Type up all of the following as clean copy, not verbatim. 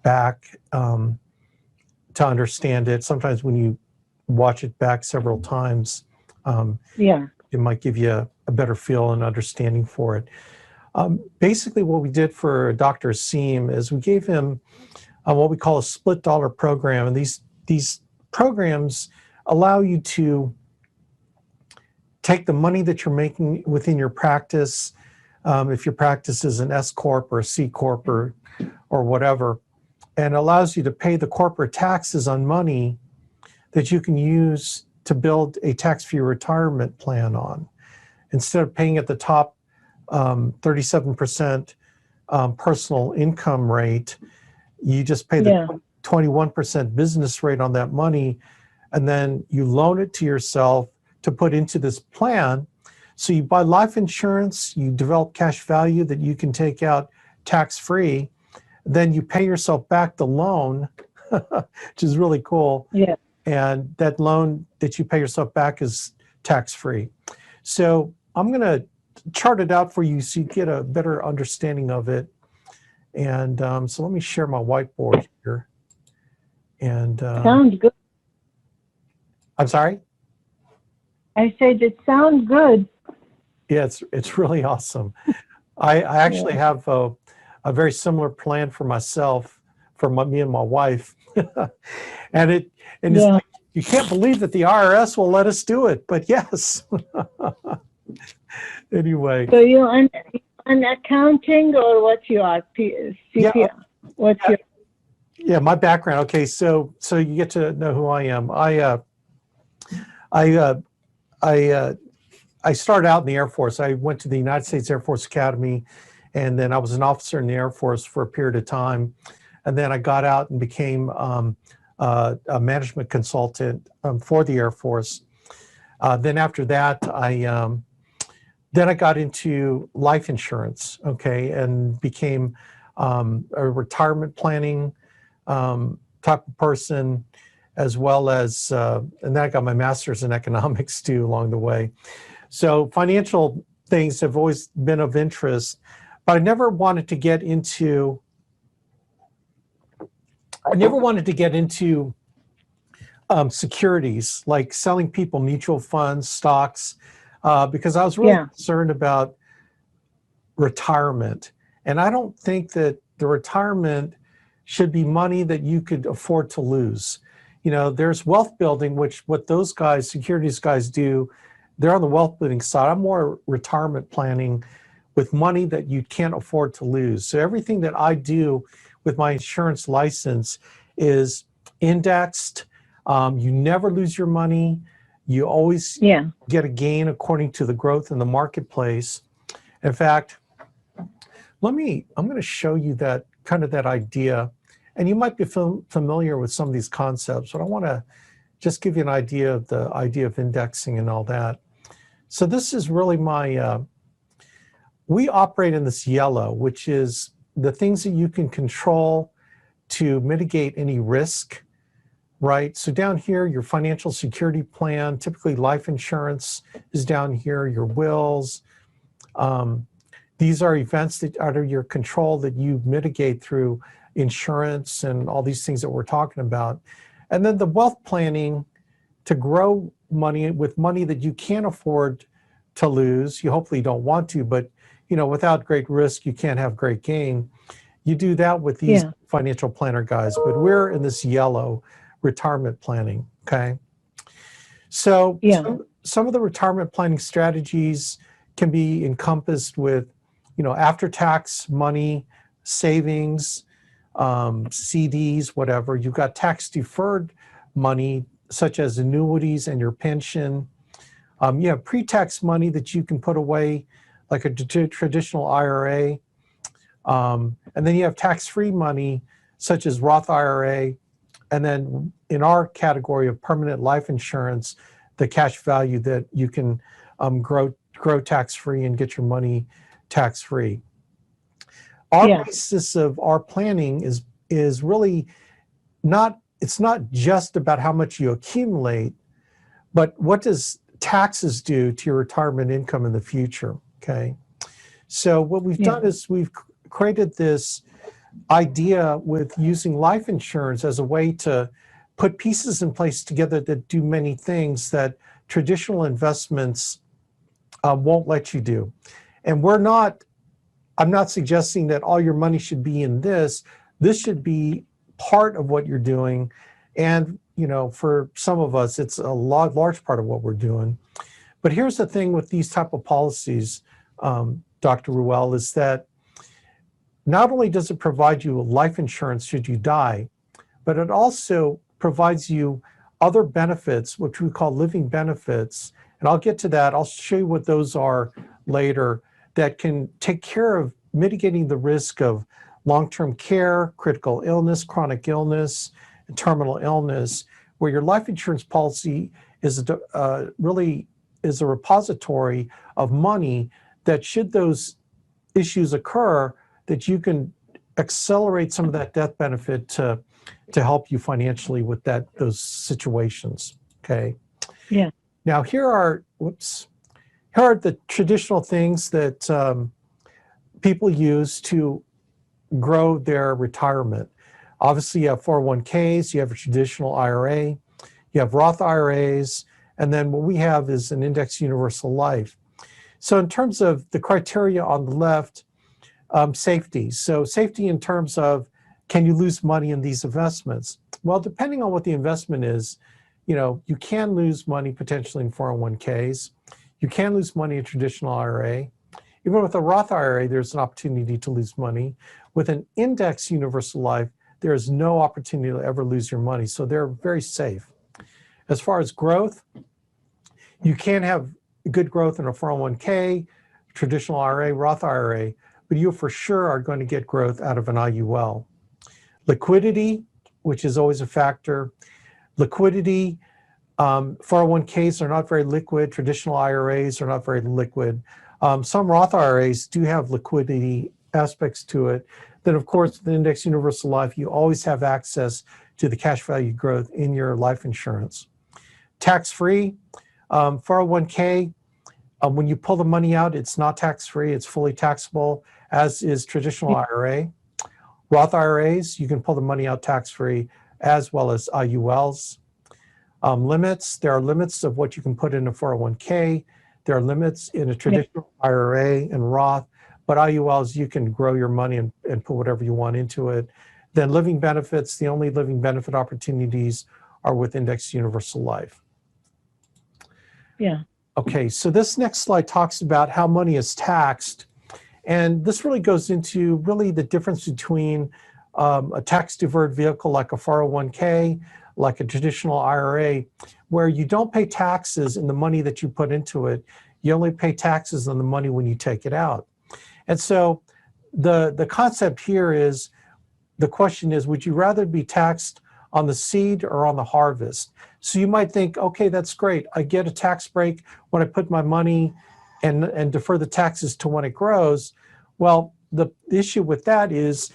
back to understand it. Sometimes when you watch it back several times, it might give you a better feel and understanding for it. Basically, what we did for Dr. Seam is we gave him what we call a split dollar program. And these programs allow you to take the money that you're making within your practice, if your practice is an S-Corp or a C-Corp or whatever, and allows you to pay the corporate taxes on money that you can use to build a tax-free retirement plan on. Instead of paying at the top 37% personal income rate, you just pay the 21% business rate on that money, and then you loan it to yourself to put into this plan. So you buy life insurance, you develop cash value that you can take out tax-free, then you pay yourself back the loan, which is really cool. And that loan that you pay yourself back is tax-free. So I'm going to chart it out for you so you get a better understanding of it. And so let me share my whiteboard here. And sounds good. I'm sorry? I said it sounds good. Yeah, it's really awesome. I actually have a very similar plan for myself, for me and my wife. and it's like, you can't believe that the IRS will let us do it, but yes. Anyway. So you're on accounting, or what you are? CPA? What's your? Yeah, my background. Okay, so you get to know who I am. I started out in the Air Force. I went to the United States Air Force Academy, and then I was an officer in the Air Force for a period of time. And then I got out and became a management consultant for the Air Force. Then after that, I got into life insurance, okay, and became a retirement planning type of person, as well as, and then I got my master's in economics too along the way. So financial things have always been of interest, but I never wanted to get into securities, like selling people mutual funds, stocks, because I was really concerned about retirement. And I don't think that the retirement should be money that you could afford to lose. You know, there's wealth building, which what those guys, securities guys do, they're on the wealth building side. I'm more retirement planning with money that you can't afford to lose. So everything that I do with my insurance license is indexed. You never lose your money. You always get a gain according to the growth in the marketplace. In fact, I'm going to show you that kind of that idea. And you might be familiar with some of these concepts, but I want to just give you an idea of the idea of indexing and all that. So this is really my, we operate in this yellow, which is the things that you can control to mitigate any risk, right? So down here, your financial security plan, typically life insurance is down here, your wills. These are events that are under your control that you mitigate through insurance and all these things that we're talking about. And then the wealth planning to grow money with money that you can't afford to lose. You hopefully don't want to, but you know, without great risk, you can't have great gain. You do that with these financial planner guys, but we're in this yellow retirement planning, okay? So some of the retirement planning strategies can be encompassed with, you know, after-tax money, savings, CDs, whatever. You've got tax-deferred money, such as annuities and your pension. You have pre-tax money that you can put away, like a traditional IRA. And then you have tax-free money, such as Roth IRA. And then in our category of permanent life insurance, the cash value that you can grow tax-free and get your money tax-free. Our basis of our planning is really not, it's not just about how much you accumulate, but what does taxes do to your retirement income in the future, okay? So what we've done is we've created this idea with using life insurance as a way to put pieces in place together that do many things that traditional investments won't let you do. And I'm not suggesting that all your money should be in this. This should be part of what you're doing. And, for some of us, it's a large part of what we're doing. But here's the thing with these type of policies, Dr. Ruel, is that not only does it provide you life insurance should you die, but it also provides you other benefits, which we call living benefits. And I'll get to that. I'll show you what those are later, that can take care of mitigating the risk of long-term care, critical illness, chronic illness, and terminal illness, where your life insurance policy is really is a repository of money that, should those issues occur, that you can accelerate some of that death benefit to help you financially with those situations. Okay. Yeah. Now here are the traditional things that people use to grow their retirement. Obviously, you have 401ks, you have a traditional IRA, you have Roth IRAs, and then what we have is an index universal life. So in terms of the criteria on the left, safety. So safety in terms of, can you lose money in these investments? Well, depending on what the investment is, you can lose money potentially in 401ks. You can lose money in traditional IRA. Even with a Roth IRA, there's an opportunity to lose money. With an index universal life, there is no opportunity to ever lose your money. So they're very safe. As far as growth, you can have good growth in a 401k, traditional IRA, Roth IRA, but you for sure are going to get growth out of an IUL. Liquidity, which is always a factor. Liquidity, 401ks are not very liquid. Traditional IRAs are not very liquid. Some Roth IRAs do have liquidity aspects to it. Then, of course, the index universal life, you always have access to the cash value growth in your life insurance. Tax-free, 401k, when you pull the money out, it's not tax-free, it's fully taxable, as is traditional IRA. Roth IRAs, you can pull the money out tax-free, as well as IULs. Limits, there are limits of what you can put in a 401k. There are limits in a traditional IRA and Roth, but IULs, you can grow your money and put whatever you want into it. Then living benefits, the only living benefit opportunities are with index universal life. Yeah. Okay, so this next slide talks about how money is taxed. And this really goes into the difference between a tax-deferred vehicle like a 401k, like a traditional IRA, where you don't pay taxes in the money that you put into it. You only pay taxes on the money when you take it out. And so the concept here is, the question is, would you rather be taxed on the seed or on the harvest? So you might think, okay, that's great. I get a tax break when I put my money and defer the taxes to when it grows. Well, the issue with that is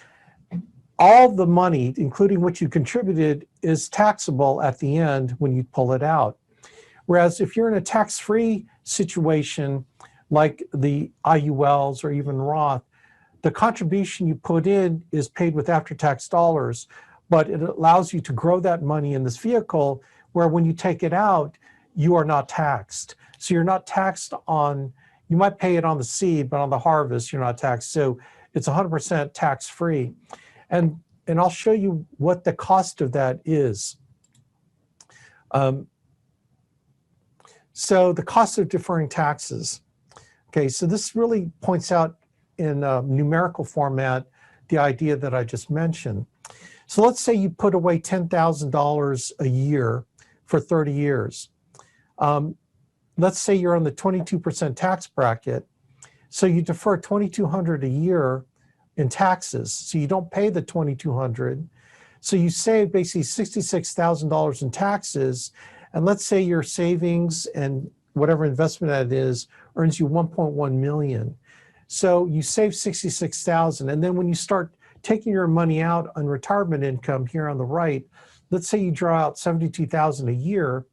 all the money, including what you contributed, is taxable at the end when you pull it out. Whereas if you're in a tax-free situation like the IULs or even Roth, the contribution you put in is paid with after-tax dollars, but it allows you to grow that money in this vehicle where when you take it out, you are not taxed. So you're not taxed on, you might pay it on the seed, but on the harvest, you're not taxed. So it's 100% tax-free. And I'll show you what the cost of that is. So the cost of deferring taxes. Okay, so this really points out in a numerical format the idea that I just mentioned. So let's say you put away $10,000 a year for 30 years. Let's say you're on the 22% tax bracket. So you defer $2,200 a year in taxes. So you don't pay the $2,200. So you save basically $66,000 in taxes. And let's say your savings and whatever investment that is earns you 1.1 million. So you save 66,000. And then when you start taking your money out on retirement income here on the right, let's say you draw out 72,000 a year.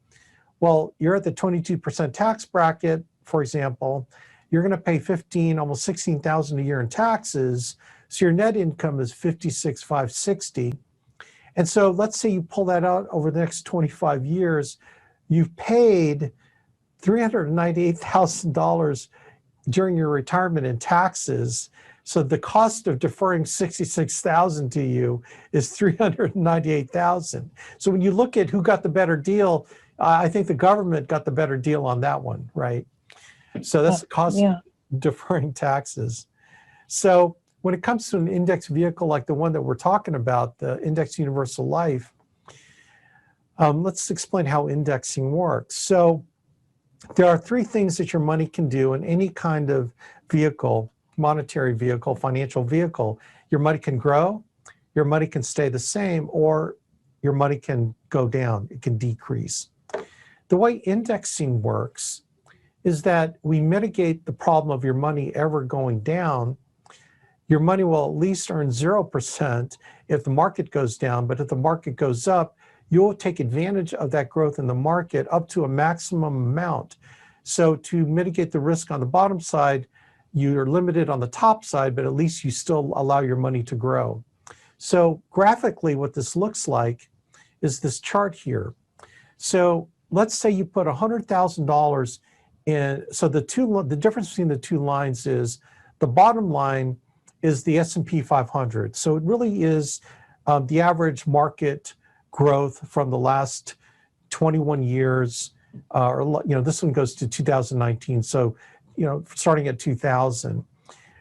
Well, you're at the 22% tax bracket, for example, you're going to pay 15, almost 16,000 a year in taxes. So your net income is 56,560. And so let's say you pull that out over the next 25 years, you've paid $398,000 during your retirement in taxes. So the cost of deferring 66,000 to you is 398,000. So when you look at who got the better deal, I think the government got the better deal on that one, right? So that's the cost of deferring taxes. So when it comes to an index vehicle like the one that we're talking about, the Index Universal Life, let's explain how indexing works. So there are three things that your money can do in any kind of vehicle, monetary vehicle, financial vehicle. Your money can grow, your money can stay the same, or your money can go down, it can decrease. The way indexing works is that we mitigate the problem of your money ever going down. Your money will at least earn 0% if the market goes down, but if the market goes up, you'll take advantage of that growth in the market up to a maximum amount. So to mitigate the risk on the bottom side, you're limited on the top side, but at least you still allow your money to grow. So graphically, what this looks like is this chart here. So let's say you put $100,000 in, so the difference between the two lines is the bottom line is the S&P 500. So it really is the average market growth from the last 21 years, or this one goes to 2019. So, starting at 2000.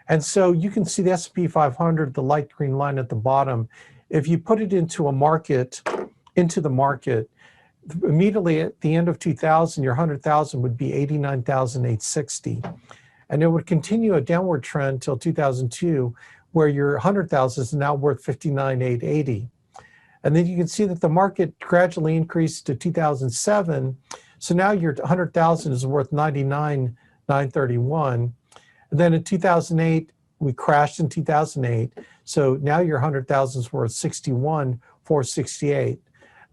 And so you can see the S&P 500, the light green line at the bottom. If you put it into the market, immediately at the end of 2000, your 100,000 would be 89,860. And it would continue a downward trend till 2002, where your 100,000 is now worth 59,880. And then you can see that the market gradually increased to 2007. So now your 100,000 is worth 99,931. And then in 2008, we crashed in 2008. So now your 100,000 is worth 61,468.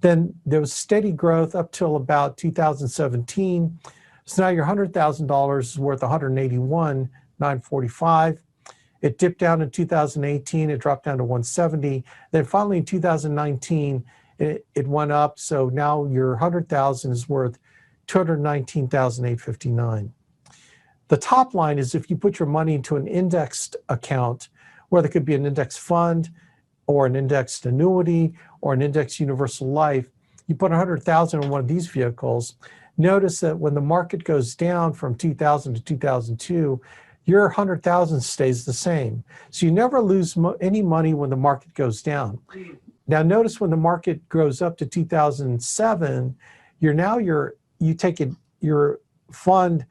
Then there was steady growth up till about 2017. So now your $100,000 is worth 181,945. It dipped down in 2018, it dropped down to 170. Then finally in 2019, it went up. So now your 100,000 is worth 219,859. The top line is if you put your money into an indexed account, where there could be an index fund or an indexed annuity or an indexed universal life, you put 100,000 in one of these vehicles. Notice that when the market goes down from 2000 to 2002, your 100,000 stays the same. So you never lose any money when the market goes down. Now notice when the market grows up to 2007, your fund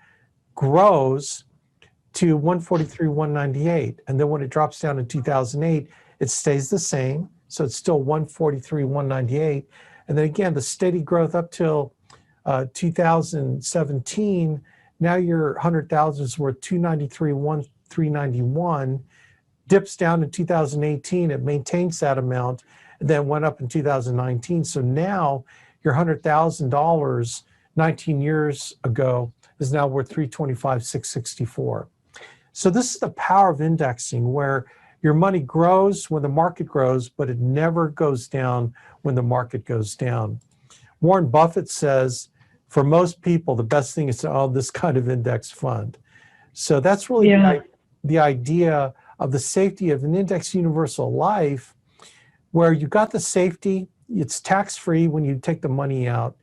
grows to 143, 198. And then when it drops down in 2008, it stays the same. So it's still 143, 198. And then again, the steady growth up till 2017, now your 100,000 is worth 293, 391, dips down in 2018, it maintains that amount, and then went up in 2019. So now your $100,000 19 years ago is now worth 325, 664. So this is the power of indexing, where your money grows when the market grows, but it never goes down when the market goes down. Warren Buffett says, for most people, the best thing is to own this kind of index fund. So that's really the idea of the safety of an index universal life, where you got the safety, it's tax-free when you take the money out,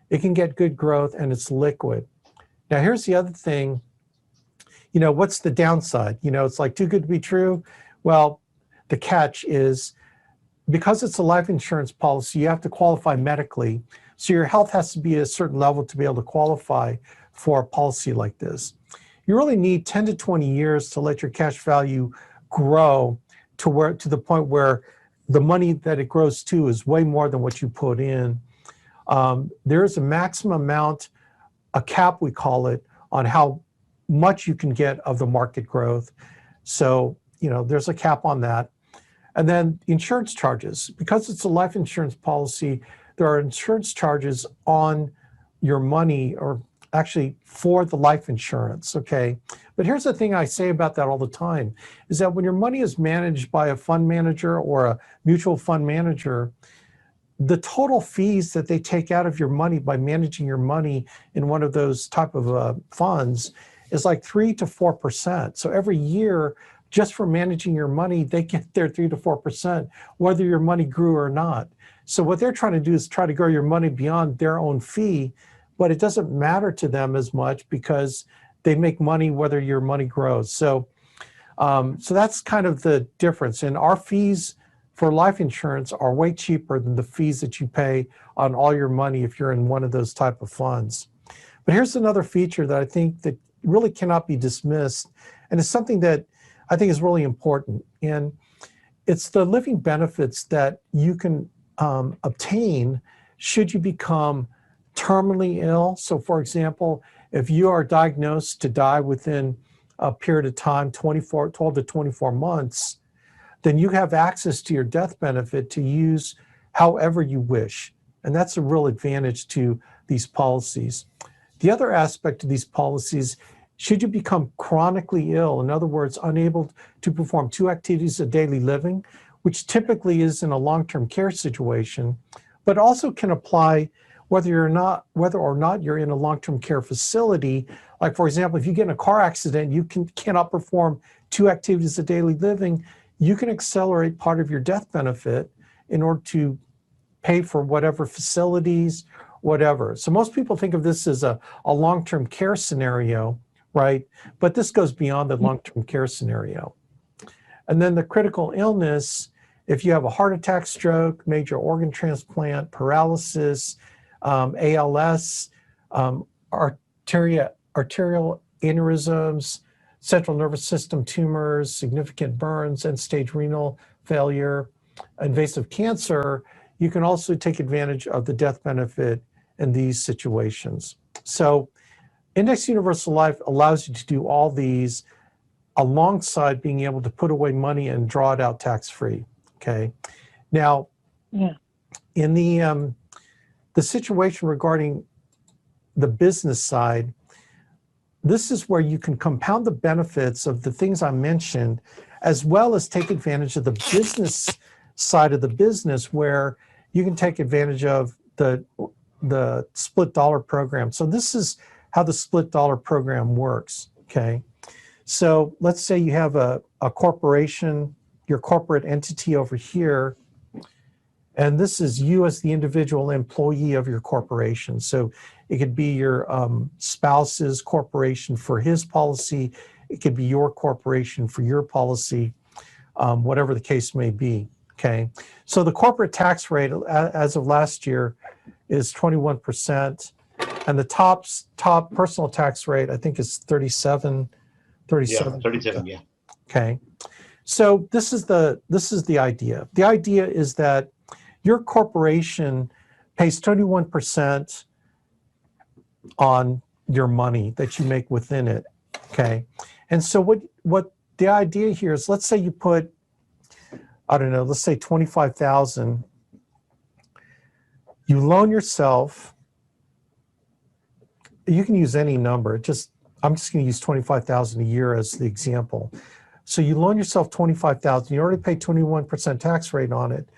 it can get good growth, and it's liquid. Now here's the other thing, what's the downside? It's like too good to be true. Well, the catch is, because it's a life insurance policy, you have to qualify medically. So your health has to be at a certain level to be able to qualify for a policy like this. You really need 10 to 20 years to let your cash value grow to the point where the money that it grows to is way more than what you put in. There is a maximum amount, a cap we call it, on how much you can get of the market growth. So, there's a cap on that. And then insurance charges. Because it's a life insurance policy, there are insurance charges on your money, or actually for the life insurance, okay? But here's the thing I say about that all the time, is that when your money is managed by a fund manager or a mutual fund manager, the total fees that they take out of your money by managing your money in one of those type of funds is like 3 to 4%. So every year, just for managing your money, they get their 3 to 4%, whether your money grew or not. So what they're trying to do is try to grow your money beyond their own fee, but it doesn't matter to them as much because they make money whether your money grows. So that's kind of the difference. And our fees for life insurance are way cheaper than the fees that you pay on all your money if you're in one of those type of funds. But here's another feature that I think that really cannot be dismissed, and it's something that I think is really important. And it's the living benefits that you can obtain should you become terminally ill. So for example, if you are diagnosed to die within a period of time, 12 to 24 months, then you have access to your death benefit to use however you wish. And that's a real advantage to these policies. The other aspect of these policies, should you become chronically ill, in other words, unable to perform 2 activities of daily living, which typically is in a long-term care situation, but also can apply whether or not you're in a long-term care facility. Like for example, if you get in a car accident, you cannot perform 2 activities of daily living, you can accelerate part of your death benefit in order to pay for whatever facilities, whatever. So most people think of this as a long-term care scenario, right? But this goes beyond the long-term care scenario. And then the critical illness, if you have a heart attack, stroke, major organ transplant, paralysis, ALS, arterial aneurysms, central nervous system tumors, significant burns, end-stage renal failure, invasive cancer, you can also take advantage of the death benefit in these situations. So Index Universal Life allows you to do all these alongside being able to put away money and draw it out tax-free, okay? Now, in the situation regarding the business side, this is where you can compound the benefits of the things I mentioned, as well as take advantage of the business side of the business, where you can take advantage of the split dollar program. So this is how the split dollar program works, okay? So let's say you have a corporation, your corporate entity over here, and this is you as the individual employee of your corporation. So it could be your spouse's corporation for his policy. It could be your corporation for your policy, whatever the case may be, okay? So the corporate tax rate as of last year is 21%. And the top personal tax rate, I think, is 37. Yeah, 37, yeah. Okay. So this is the idea. The idea is that your corporation pays 21% on your money that you make within it, okay? And so what the idea here is, let's say you put, I don't know, let's say 25,000, you loan yourself, you can use any number, I'm just going to use 25,000 a year as the example. So you loan yourself 25,000, you already pay 21% tax rate on it.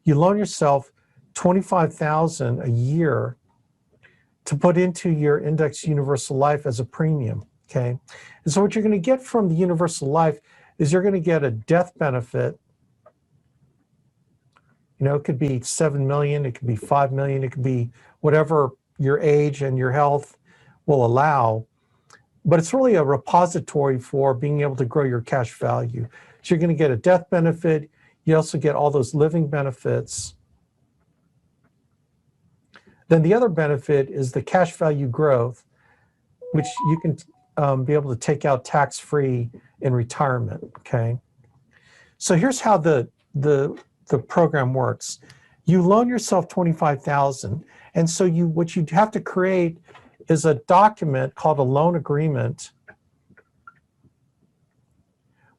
You loan yourself 25,000 a year to put into your Index Universal Life as a premium, okay? And so what you're going to get from the Universal Life is you're going to get a death benefit. You know, it could be 7 million, it could be 5 million, it could be whatever your age and your health will allow. But it's really a repository for being able to grow your cash value. So you're going to get a death benefit. You also get all those living benefits. Then the other benefit is the cash value growth, which you can be able to take out tax-free in retirement, okay? So here's how the program works. You loan yourself 25,000, and so what you have to create is a document called a loan agreement,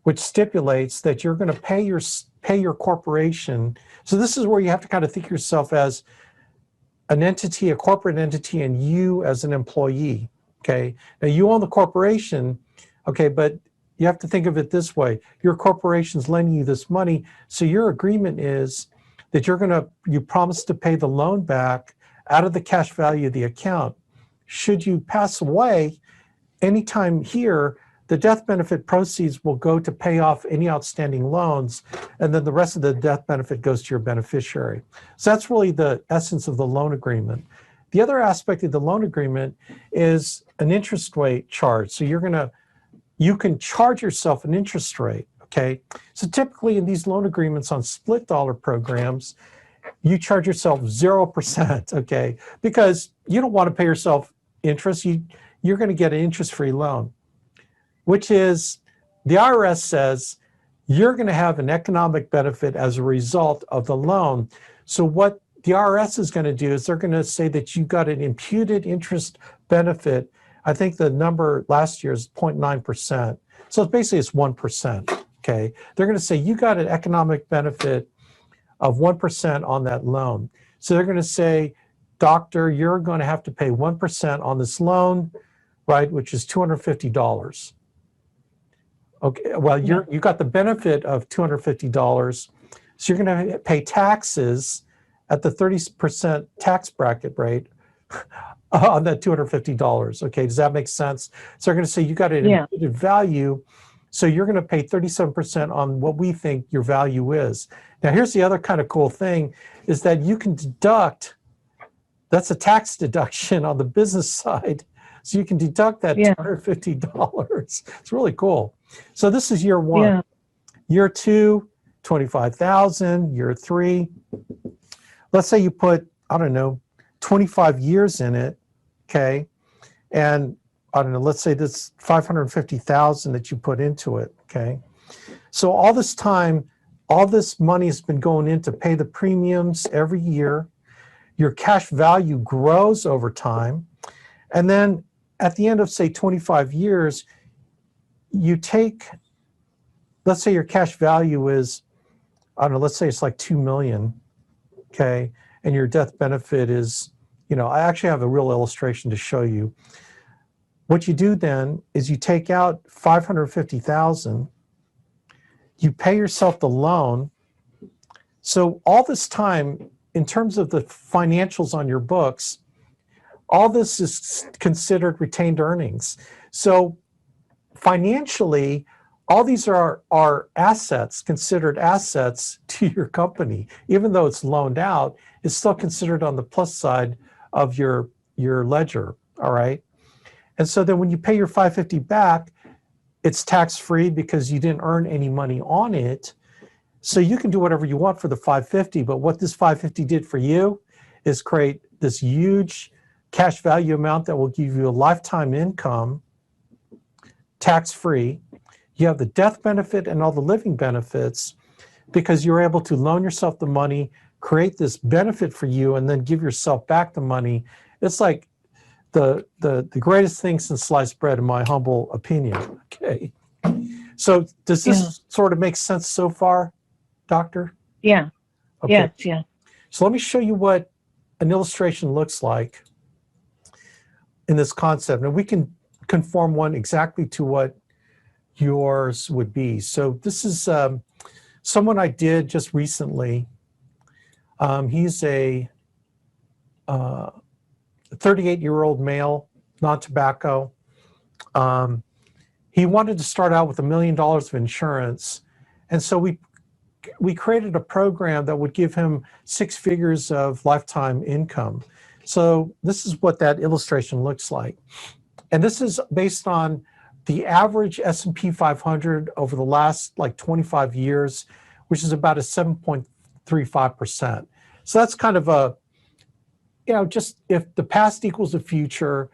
which stipulates that you're going to pay your corporation. So this is where you have to kind of think of yourself as an entity, a corporate entity, and you as an employee, okay? Now you own the corporation, okay, but you have to think of it this way. Your corporation's lending you this money, so your agreement is that you promise to pay the loan back out of the cash value of the account. Should you pass away anytime here, the death benefit proceeds will go to pay off any outstanding loans, and then the rest of the death benefit goes to your beneficiary. So that's really the essence of the loan agreement. The other aspect of the loan agreement is an interest rate charge. So you can charge yourself an interest rate, okay? So typically in these loan agreements on split dollar programs, you charge yourself 0%, okay? Because you don't want to pay yourself interest. You're going to get an interest-free loan, which is, the IRS says, you're going to have an economic benefit as a result of the loan. So what the IRS is going to do is they're going to say that you got an imputed interest benefit. I think the number last year is 0.9%. So basically it's 1%, okay? They're going to say you got an economic benefit of 1% on that loan. So they're going to say, doctor, you're going to have to pay 1% on this loan, right, which is $250. Okay, well, you got the benefit of $250, so you're going to pay taxes at the 30% tax bracket rate on that $250. Okay, does that make sense? So they're going to say you got an imputed value, so you're going to pay 37% on what we think your value is. Now, here's the other kind of cool thing, is that you can deduct, that's a tax deduction on the business side, so you can deduct that $250. It's really cool. So this is year one. Yeah. Year two, 25,000. Year three, let's say you put, I don't know, 25 years in it, okay? And I don't know, let's say that's 550,000 that you put into it, okay? So all this time, all this money has been going in to pay the premiums every year. Your cash value grows over time. And then at the end of, say, 25 years, you take, let's say your cash value is, I don't know, let's say it's like 2 million, okay? And your death benefit is, I actually have a real illustration to show you. What you do then is you take out 550,000, you pay yourself the loan. So all this time, in terms of the financials on your books, all this is considered retained earnings. So financially, all these are assets, considered assets to your company. Even though it's loaned out, it's still considered on the plus side of your ledger, all right? And so then when you pay your 550 back, it's tax-free because you didn't earn any money on it. So you can do whatever you want for the 550, but what this 550 did for you is create this huge cash value amount that will give you a lifetime income, tax-free. You have the death benefit and all the living benefits because you're able to loan yourself the money, create this benefit for you, and then give yourself back the money. It's like the greatest thing since sliced bread, in my humble opinion. Okay. So does this sort of make sense so far, Doctor? Yeah. Okay. Yes, yeah. So let me show you what an illustration looks like in this concept. And we can conform one exactly to what yours would be. So this is someone I did just recently. He's a 38-year-old male, non-tobacco. He wanted to start out with $1 million of insurance. And so we created a program that would give him 6 figures of lifetime income. So this is what that illustration looks like. And this is based on the average S&P 500 over the last like 25 years, which is about a 7.35%. So that's kind of a, just if the past equals the future,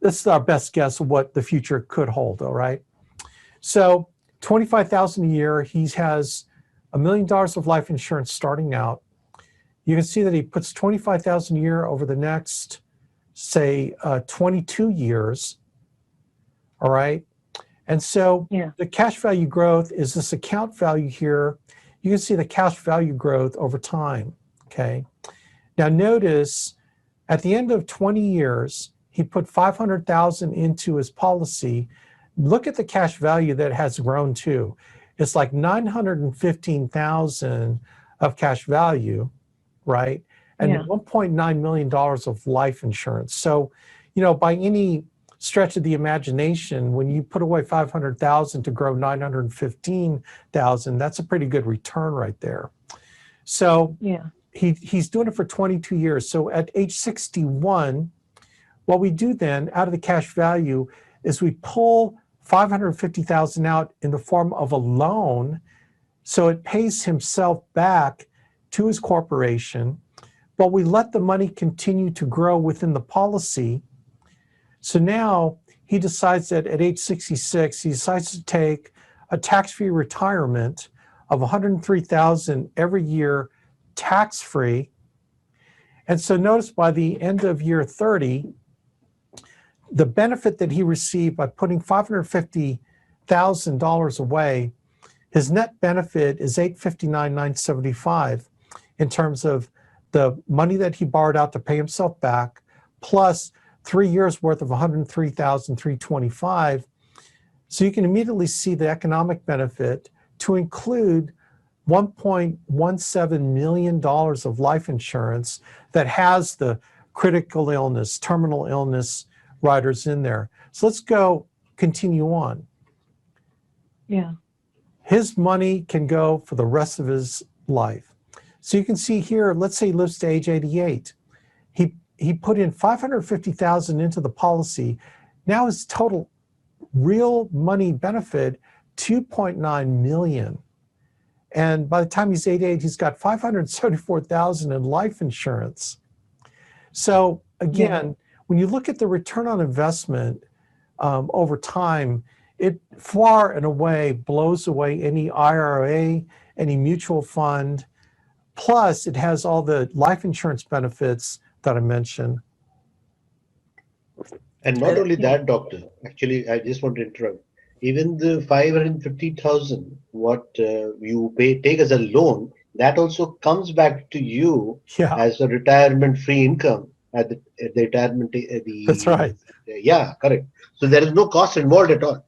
this is our best guess of what the future could hold, all right? So $25,000 a year, he has $1 million of life insurance starting out. You can see that he puts $25,000 a year over the next, say, 22 years, all right? And so the cash value growth is this account value here. You can see the cash value growth over time, okay? Now notice, at the end of 20 years, he put 500,000 into his policy. Look at the cash value that has grown to. It's like 915,000 of cash value, right? And Yeah. $1.9 million of life insurance. So, by any stretch of the imagination, when you put away 500,000 to grow 915,000, that's a pretty good return right there. So Yeah. he's doing it for 22 years. So at age 61, what we do then out of the cash value is we pull 550,000 out in the form of a loan. So it pays himself back to his corporation, but we let the money continue to grow within the policy. So now he decides that at age 66, he decides to take a tax-free retirement of 103,000 every year, tax-free. And so notice by the end of year 30, the benefit that he received by putting $550,000 away, his net benefit is $859,975 in terms of the money that he borrowed out to pay himself back, plus 3 years worth of $103,325. So you can immediately see the economic benefit to include $1.17 million of life insurance that has the critical illness, terminal illness riders in there. So let's continue on. Yeah. His money can go for the rest of his life. So you can see here, let's say he lives to age 88. He put in 550,000 into the policy. Now his total real money benefit, 2.9 million. And by the time he's 88, he's got 574,000 in life insurance. So again, when you look at the return on investment over time, it far and away blows away any IRA, any mutual fund. Plus, it has all the life insurance benefits that I mentioned. And not only that, doctor, actually, I just want to interrupt. Even the 550,000, what you take as a loan, that also comes back to you as a retirement-free income at the retirement. That's right. Yeah, correct. So there is no cost involved at all.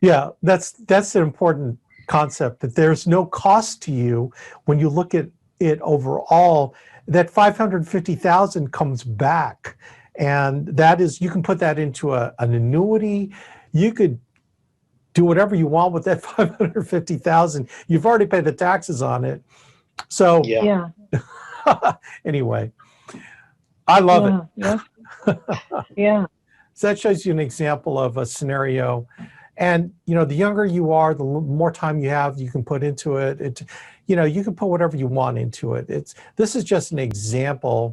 Yeah, that's an important concept, that there's no cost to you when you look at it overall. That 550,000 comes back, and that is, you can put that into an annuity. You could do whatever you want with that 550,000. You've already paid the taxes on it. So Yeah. Anyway, I love it. Yeah. Yeah. So that shows you an example of a scenario. And, the younger you are, the more time you have, you can put into it. You can put whatever you want into it. This is just an example